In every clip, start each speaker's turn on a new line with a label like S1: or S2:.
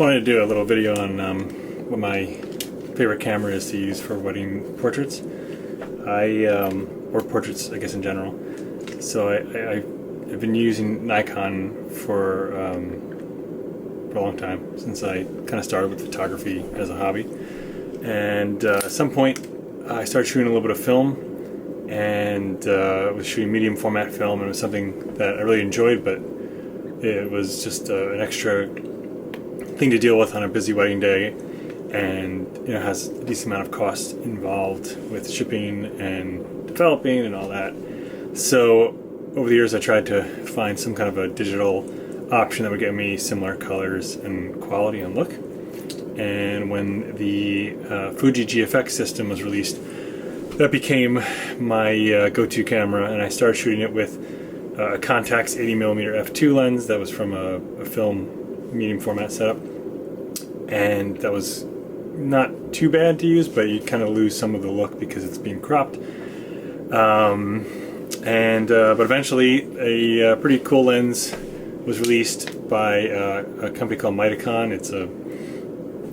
S1: wanted to do a little video on what my favorite camera is to use for wedding portraits. Or portraits, I guess, in general. So I've been using Nikon for a long time, since I kind of started with photography as a hobby. And at some point I started shooting a little bit of film, and was shooting medium format film, and it was something that I really enjoyed, but it was just an extra thing to deal with on a busy wedding day, and has a decent amount of cost involved with shipping and developing and all that. So over the years I tried to find some kind of a digital option that would get me similar colors and quality and look. And when the Fuji GFX system was released, that became my go-to camera, and I started shooting it with a Contax 80mm f2 lens that was from a film medium format setup, and that was not too bad to use, but you kind of lose some of the look because it's being cropped. But eventually a pretty cool lens was released by a company called Mitakon. It's a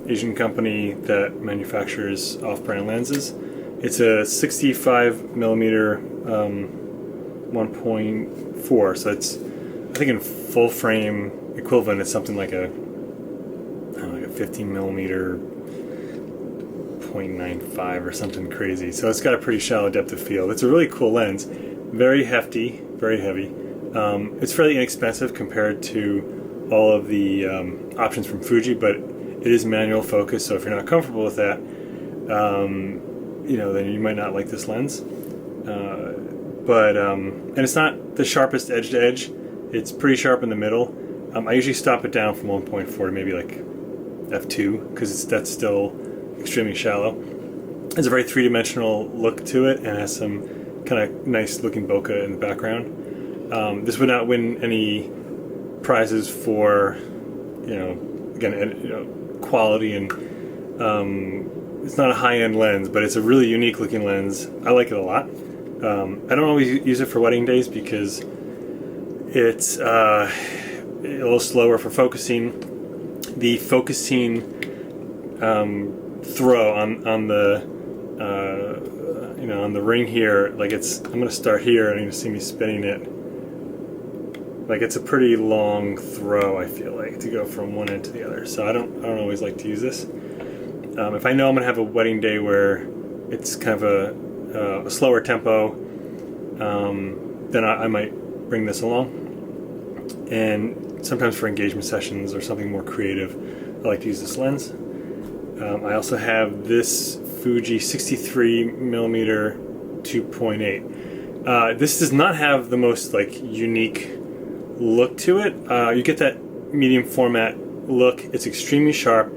S1: Asian company that manufactures off-brand lenses. It's a 65mm 1.4, so it's, I think in full frame equivalent, it's something like a 15mm 0.95 or something crazy. So it's got a pretty shallow depth of field. It's a really cool lens, very hefty, very heavy. It's fairly inexpensive compared to all of the options from Fuji, but it is manual focus, so if you're not comfortable with that, then you might not like this lens. And it's not the sharpest edge to edge. It's pretty sharp in the middle. I usually stop it down from 1.4 to maybe like f2, because that's still extremely shallow. There's a very three-dimensional look to it, and has some kind of nice looking bokeh in the background. This would not win any prizes for, quality, and it's not a high-end lens, but it's a really unique looking lens. I like it a lot. I don't always use it for wedding days because it's a little slower for focusing. The focusing throw on the on the ring here, like I'm gonna start here, and you can see me spinning it. Like, it's a pretty long throw, I feel like, to go from one end to the other. So I don't always like to use this. If I know I'm gonna have a wedding day where it's kind of a slower tempo, then I might bring this along. And sometimes for engagement sessions or something more creative, I like to use this lens. I also have this Fuji 63mm 2.8. This does not have the most unique look to it. You get that medium format look. It's extremely sharp,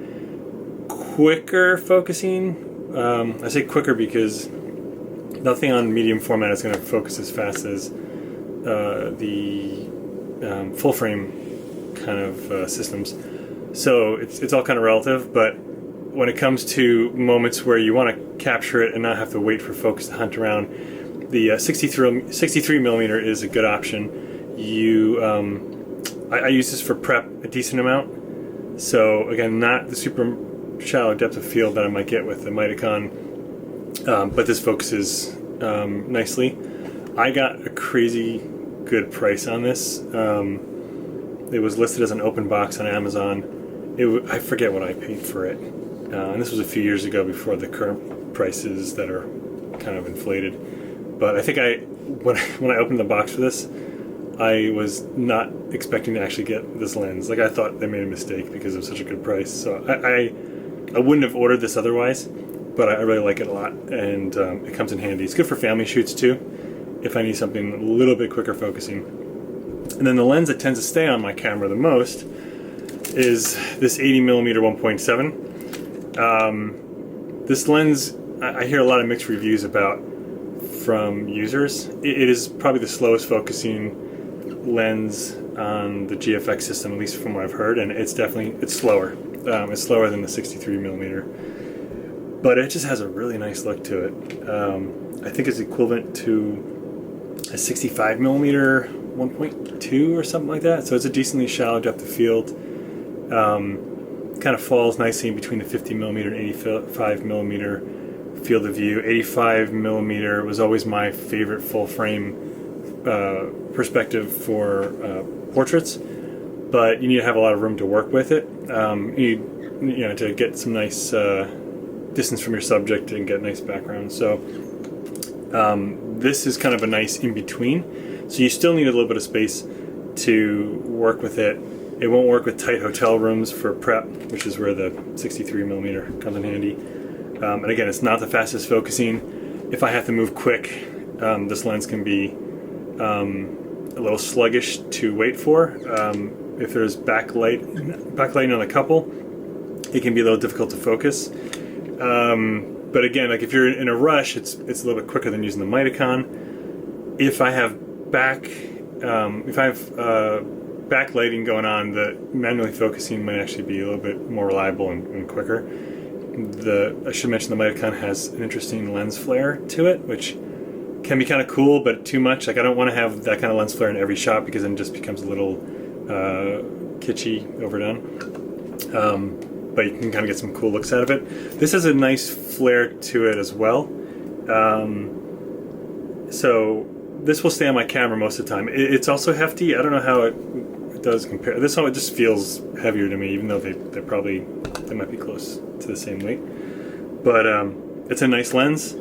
S1: quicker focusing. I say quicker because nothing on medium format is going to focus as fast as the full frame kind of systems. So it's all kind of relative, but when it comes to moments where you want to capture it and not have to wait for focus to hunt around, the 63mm is a good option. I use this for prep a decent amount. So again, not the super shallow depth of field that I might get with the Mitakon, but this focuses nicely. I got a crazy good price on this. It was listed as an open box on Amazon. I forget what I paid for it, and this was a few years ago, before the current prices that are kind of inflated. But I think when I opened the box for this, I was not expecting to actually get this lens. Like, I thought they made a mistake because it was such a good price. So I wouldn't have ordered this otherwise, but I really like it a lot, and it comes in handy. It's good for family shoots too, if I need something a little bit quicker focusing. And then the lens that tends to stay on my camera the most is this 80mm 1.7. This lens, I hear a lot of mixed reviews about from users. It is probably the slowest focusing lens on the GFX system, at least from what I've heard, and it's slower. It's slower than the 63mm, but it just has a really nice look to it. I think it's equivalent to a 65mm 1.2 or something like that, so it's a decently shallow depth of field. kind of falls nicely between the 50mm and 85mm field of view. 85mm was always my favorite full frame perspective for portraits, but you need to have a lot of room to work with it. You need, to get some nice distance from your subject and get nice background. So this is kind of a nice in between. So you still need a little bit of space to work with it. It won't work with tight hotel rooms for prep, which is where the 63mm comes in handy. And again, it's not the fastest focusing. If I have to move quick, this lens can be a little sluggish to wait for. If there's backlighting on a couple, it can be a little difficult to focus. But again, like if you're in a rush, it's a little bit quicker than using the Mitakon. If I have backlighting going on, the manually focusing might actually be a little bit more reliable and quicker. I should mention the Mitakon has an interesting lens flare to it, which can be kind of cool, but too much. Like I don't want to have that kind of lens flare in every shot because then it just becomes a little kitschy, overdone. But you can kind of get some cool looks out of it. This has a nice flare to it as well. So this will stay on my camera most of the time. It's also hefty. I don't know how it does compare. This one, it just feels heavier to me, even though they might be close to the same weight. But it's a nice lens,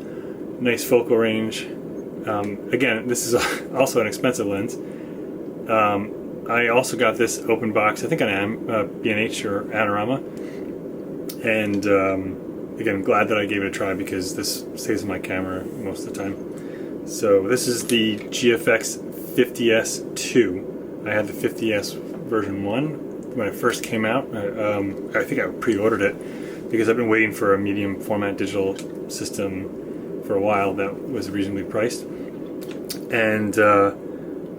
S1: nice focal range. Again, this is also an expensive lens. I also got this open box, I think on B&H or Anorama. And again, I'm glad that I gave it a try because this stays in my camera most of the time. So this is the GFX 50S2. I had the 50S version 1 when it first came out. I think I pre-ordered it because I've been waiting for a medium format digital system for a while that was reasonably priced. And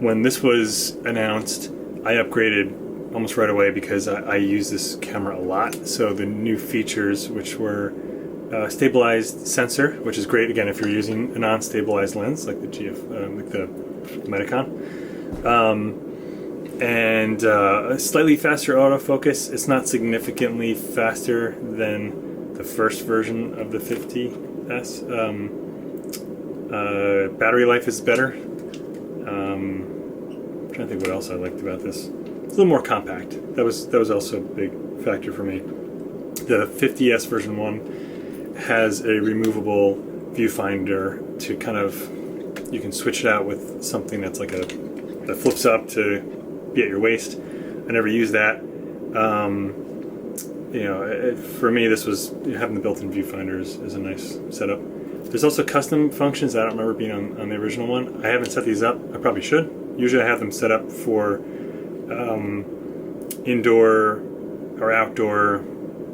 S1: when this was announced, I upgraded almost right away because I use this camera a lot. So the new features, which were stabilized sensor, which is great again if you're using a non-stabilized lens like the Mitakon, and a slightly faster autofocus. It's not significantly faster than the first version of the 50S. Battery life is better. I'm trying to think what else I liked about this. It's a little more compact. That was also a big factor for me. The 50S version 1 has a removable viewfinder to kind of, you can switch it out with something that's like that flips up to be at your waist. I never used that. For me, this was having the built-in viewfinder is a nice setup. There's also custom functions that I don't remember being on the original one. I haven't set these up. I probably should. Usually I have them set up for indoor or outdoor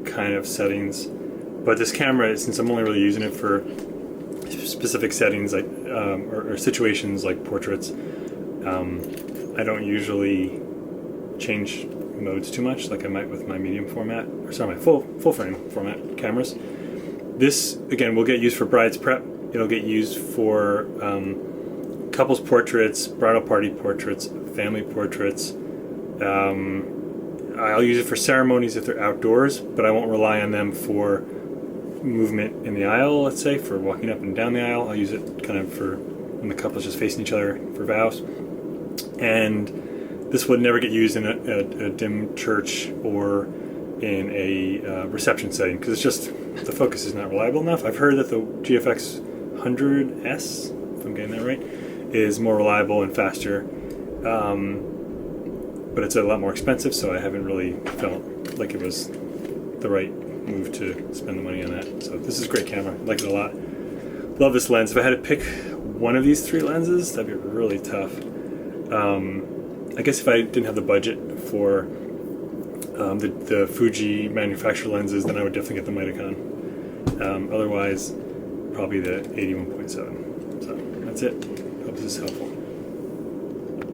S1: kind of settings. But this camera, since I'm only really using it for specific settings like or situations like portraits, I don't usually change modes too much like I might with my medium format, or sorry, my full frame format cameras. This, again, will get used for bride's prep. It'll get used for couples portraits, bridal party portraits, family portraits. I'll use it for ceremonies if they're outdoors, but I won't rely on them for movement in the aisle, let's say, for walking up and down the aisle. I'll use it kind of for when the couple's just facing each other for vows. And this would never get used in a dim church or in a reception setting because it's just, the focus is not reliable enough. I've heard that the GFX 100S, if I'm getting that right, is more reliable and faster, but it's a lot more expensive, so I haven't really felt like it was the right move to spend the money on that. So this is a great camera. I like it a lot. Love this lens. If I had to pick one of these three lenses, that'd be really tough. I guess if I didn't have the budget for the Fuji manufacturer lenses, then I would definitely get the Mitakon. Otherwise, probably the 80 1.7. So that's it. Hope this is helpful.